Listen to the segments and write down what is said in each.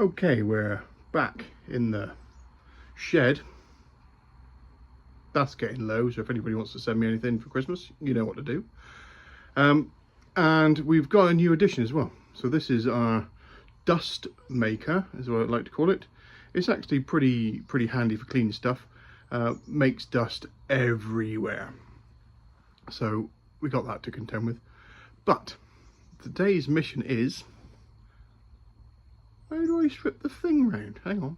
Okay, we're back in the shed. That's getting low, so if anybody wants to send me anything for Christmas, you know what to do. And we've got a new addition as well. So this is our dust maker, is what I'd like to call it. It's actually pretty handy for cleaning stuff. Makes dust everywhere. So we got that to contend with. But today's mission is... How do I strip the thing round? Hang on.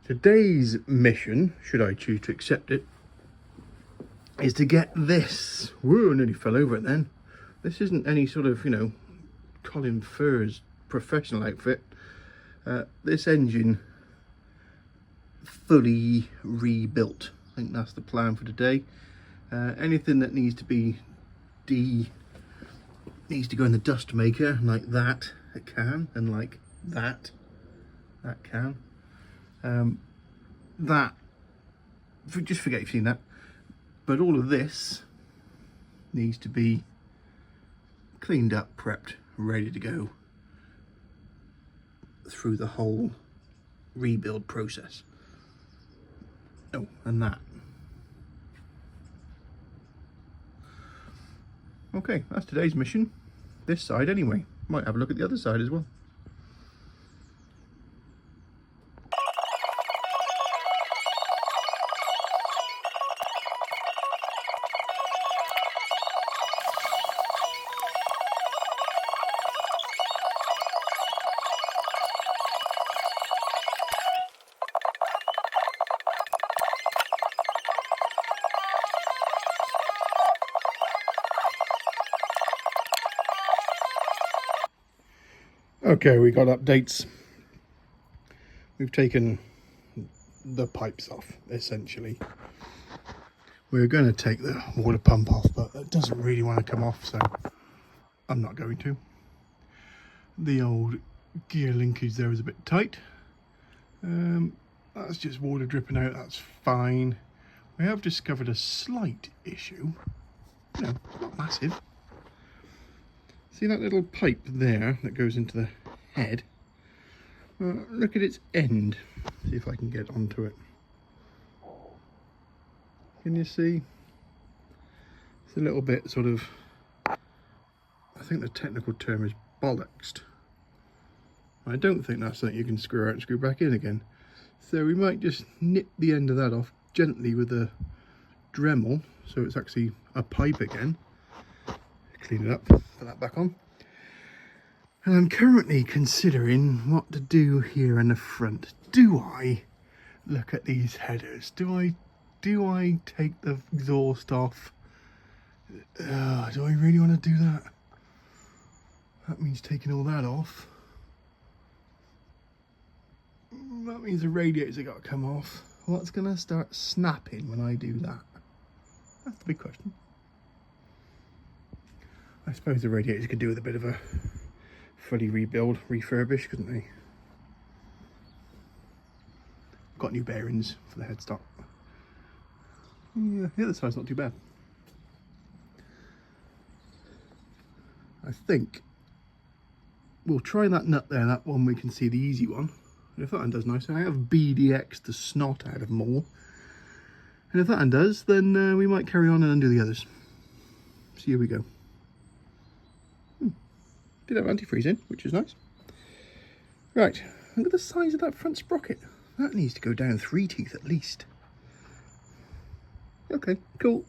Today's mission, should I choose to accept it, is to get this. Whoa, nearly fell over it then. This isn't any sort of, you know, Colin Furze professional outfit. This engine fully rebuilt. I think that's the plan for today. Anything that needs to be needs to go in the dust maker, like that, it can, and like that can. Just forget you've seen that. But all of this needs to be cleaned up, prepped, ready to go through the whole rebuild process. Oh, and that. Okay, that's today's mission. This side anyway. Might have a look at the other side as well. Okay, we got updates. We've taken the pipes off, essentially. We're going to take the water pump off, but it doesn't really want to come off, so I'm not going to. The old gear linkage there is a bit tight. That's just water dripping out, that's fine. We have discovered a slight issue. No, it's not massive. See that little pipe there that goes into the head? Look at its end. See if I can get onto it. Can you see? It's a little bit sort of, I think the technical term is bollocksed. I don't think that's something you can screw out and screw back in again. So we might just nip the end of that off gently with a Dremel, so it's actually a pipe again. Clean it up, put that back on. And I'm currently considering what to do here in the front. Do I look at these headers? Do I take the exhaust off? Do I really want to do that? That means taking all that off. That means the radiators have got to come off. What's going to start snapping when I do that? That's the big question. I suppose the radiators could do with a bit of a fully rebuild, refurbish, couldn't they? Got new bearings for the headstock. Yeah, the other side's not too bad. I think we'll try that nut there, that one we can see, the easy one. And if that one does nice, I have BDX the snot out of more. And if that one does, then we might carry on and undo the others. So here we go. Did have antifreeze in, which is nice. Right, look at the size of that front sprocket. That needs to go down 3 teeth at least. Okay, cool.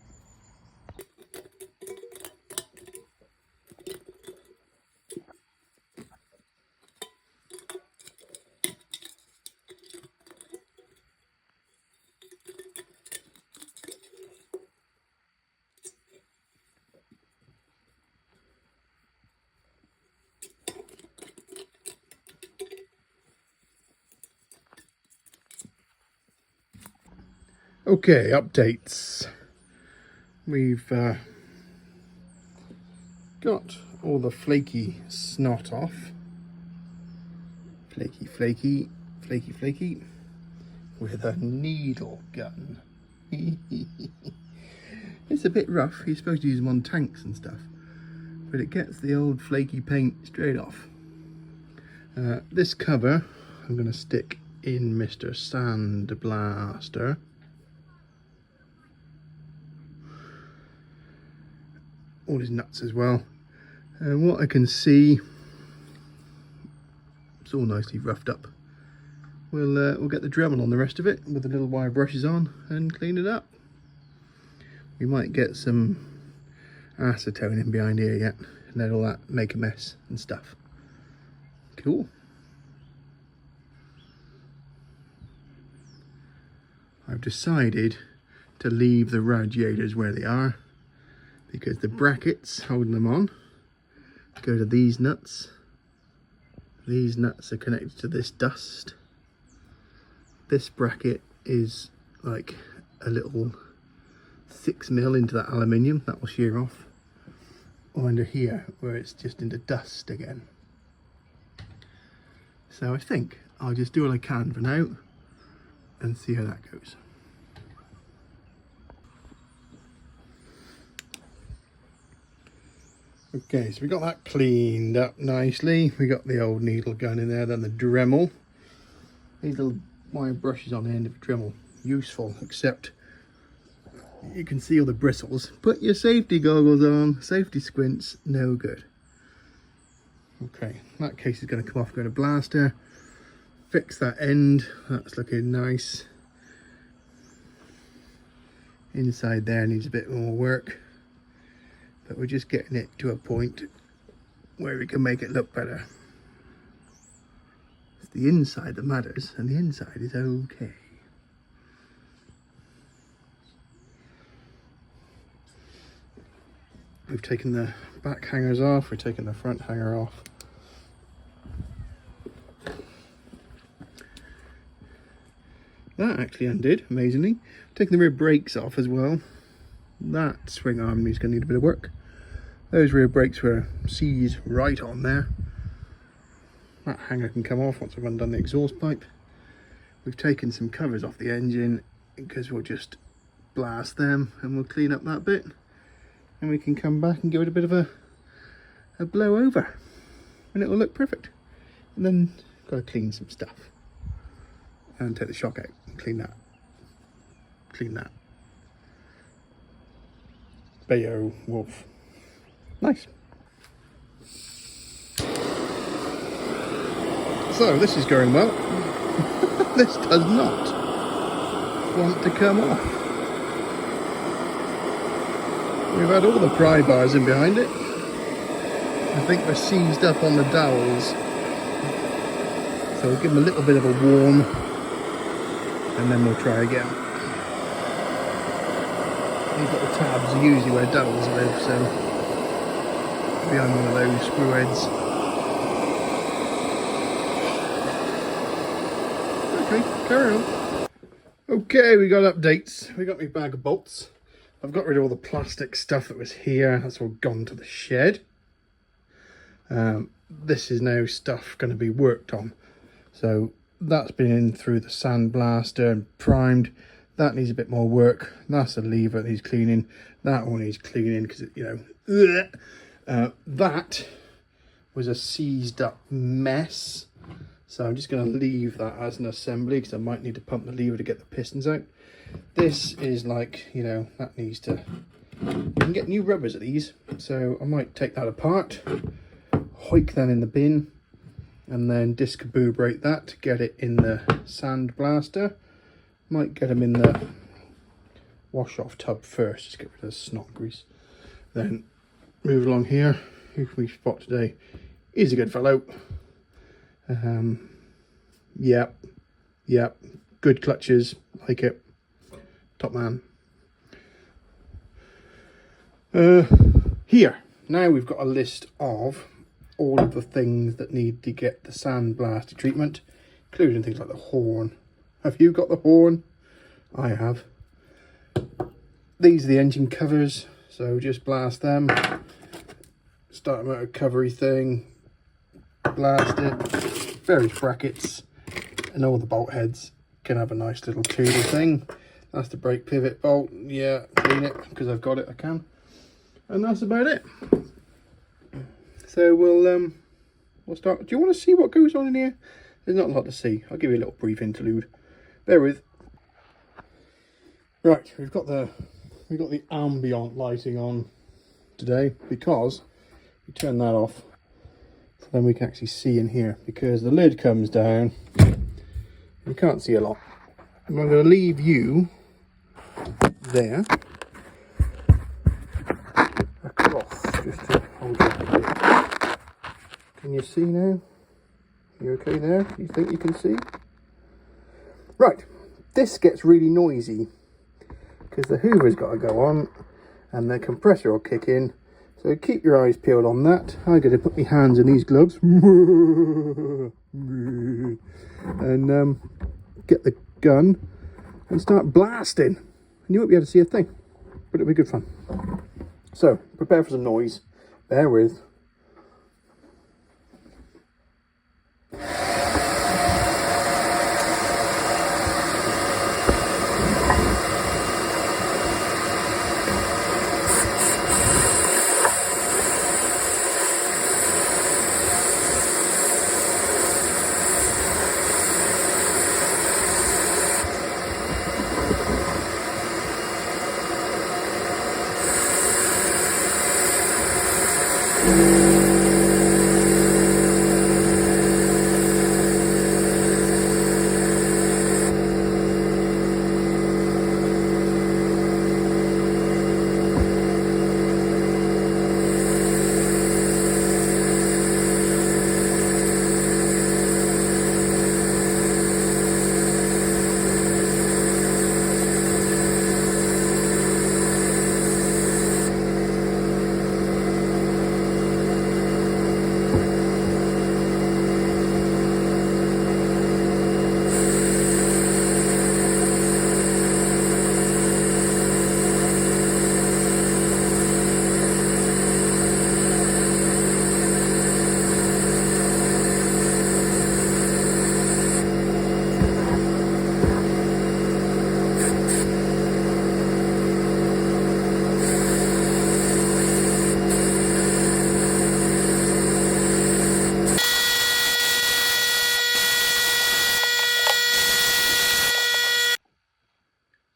Okay, updates. We've got all the flaky snot off. Flaky, flaky, flaky, flaky. With a needle gun. It's a bit rough. You're supposed to use them on tanks and stuff. but it gets the old flaky paint straight off. This cover I'm going to stick in Mr. Sand Blaster. All his nuts as well. And what I can see, it's all nicely roughed up. We'll get the Dremel on the rest of it with the little wire brushes on and clean it up. We might get some acetone in behind here yet and let all that make a mess and stuff. Cool. I've decided to leave the radiators where they are because the brackets holding them on go to these nuts. These nuts are connected to this dust. This bracket is like a little 6mm into that aluminium that will shear off, or under here where it's just into dust again. So I think I'll just do what I can for now and see how that goes. Okay, so we got that cleaned up nicely. We got the old needle gun in there, then the Dremel. These little wire brushes on the end of the Dremel, useful, except you can see all the bristles. Put your safety goggles on, safety squints, no good. Okay, that case is going to come off, go to blaster. Fix that end, that's looking nice. Inside there needs a bit more work, but we're just getting it to a point where we can make it look better. It's the inside that matters, and the inside is okay. We've taken the back hangers off, we're taking the front hanger off. That actually undid, amazingly. Taking the rear brakes off as well. That swing arm is going to need a bit of work. Those rear brakes were seized right on there. That hanger can come off once I've undone the exhaust pipe. We've taken some covers off the engine because we'll just blast them and we'll clean up that bit. And we can come back and give it a bit of a blow over. And it will look perfect. And then got to clean some stuff. And take the shock out and clean that. Clean that. Bayo Wolf. Nice. So this is going well. This does not want to come off. We've had all the pry bars in behind it. I think we're seized up on the dowels. So we'll give them a little bit of a warm and then we'll try again. These little tabs are usually where dowels live, so behind one of those screw heads. Okay, carry on. Okay, we got updates. We got my bag of bolts. I've got rid of all the plastic stuff that was here. That's all gone to the shed. This is now stuff going to be worked on. So that's been in through the sand blaster and primed. That needs a bit more work. That's a lever that needs cleaning. That one needs cleaning because, you know, that was a seized up mess. So I'm just going to leave that as an assembly because I might need to pump the lever to get the pistons out. This is like, you know, that needs to, you can get new rubbers at these. So I might take that apart, hoik that in the bin, and then discaboobate that to get it in the sand blaster. Might get them in the wash off tub first, just get rid of the snot grease. Then move along here. Who can we spot today? He's a good fellow. Yep, good clutches, like it. Top man. Here, now we've got a list of all of the things that need to get the sand blaster treatment, including things like the horn. Have you got the horn? I have. These are the engine covers, so just blast them. Start motor covery thing, blast it. Various brackets, and all the bolt heads can have a nice little tool thing. That's the brake pivot bolt. Yeah, clean it because I've got it. I can, and that's about it. So we'll start. Do you want to see what goes on in here? There's not a lot to see. I'll give you a little brief interlude. Bear with. Right, we've got the ambient lighting on today because we turn that off, so then we can actually see in here, because the lid comes down. You can't see a lot. And I'm going to leave you there. A cloth just to hold you up a bit. Can you see now? You okay there? You think you can see? Right, this gets really noisy because the Hoover's got to go on and the compressor will kick in. So keep your eyes peeled on that. I'm going to put my hands in these gloves and get the gun and start blasting. And you won't be able to see a thing, but it'll be good fun. So prepare for some noise. Bear with.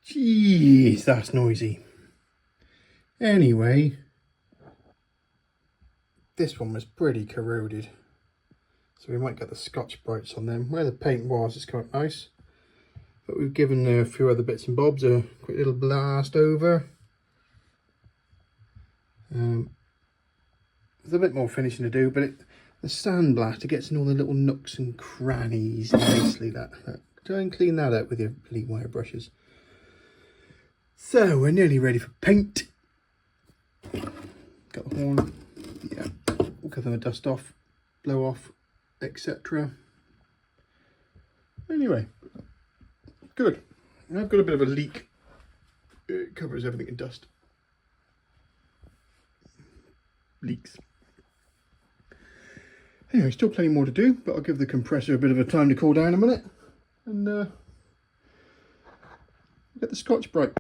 Jeez, that's noisy. Anyway, this one was pretty corroded, so we might get the Scotch-Brites on them. Where the paint was, it's quite nice, but we've given a few other bits and bobs a quick little blast over. There's a bit more finishing to do, but the sandblaster gets in all the little nooks and crannies nicely. Try and clean that out with your bleed wire brushes. So we're nearly ready for paint. Got the horn. Yeah, we'll give them a dust off, blow off, etc. Anyway, good. I've got a bit of a leak. It covers everything in dust. Leaks. Anyway, still plenty more to do, but I'll give the compressor a bit of a time to cool down a minute and get the Scotch-Brite.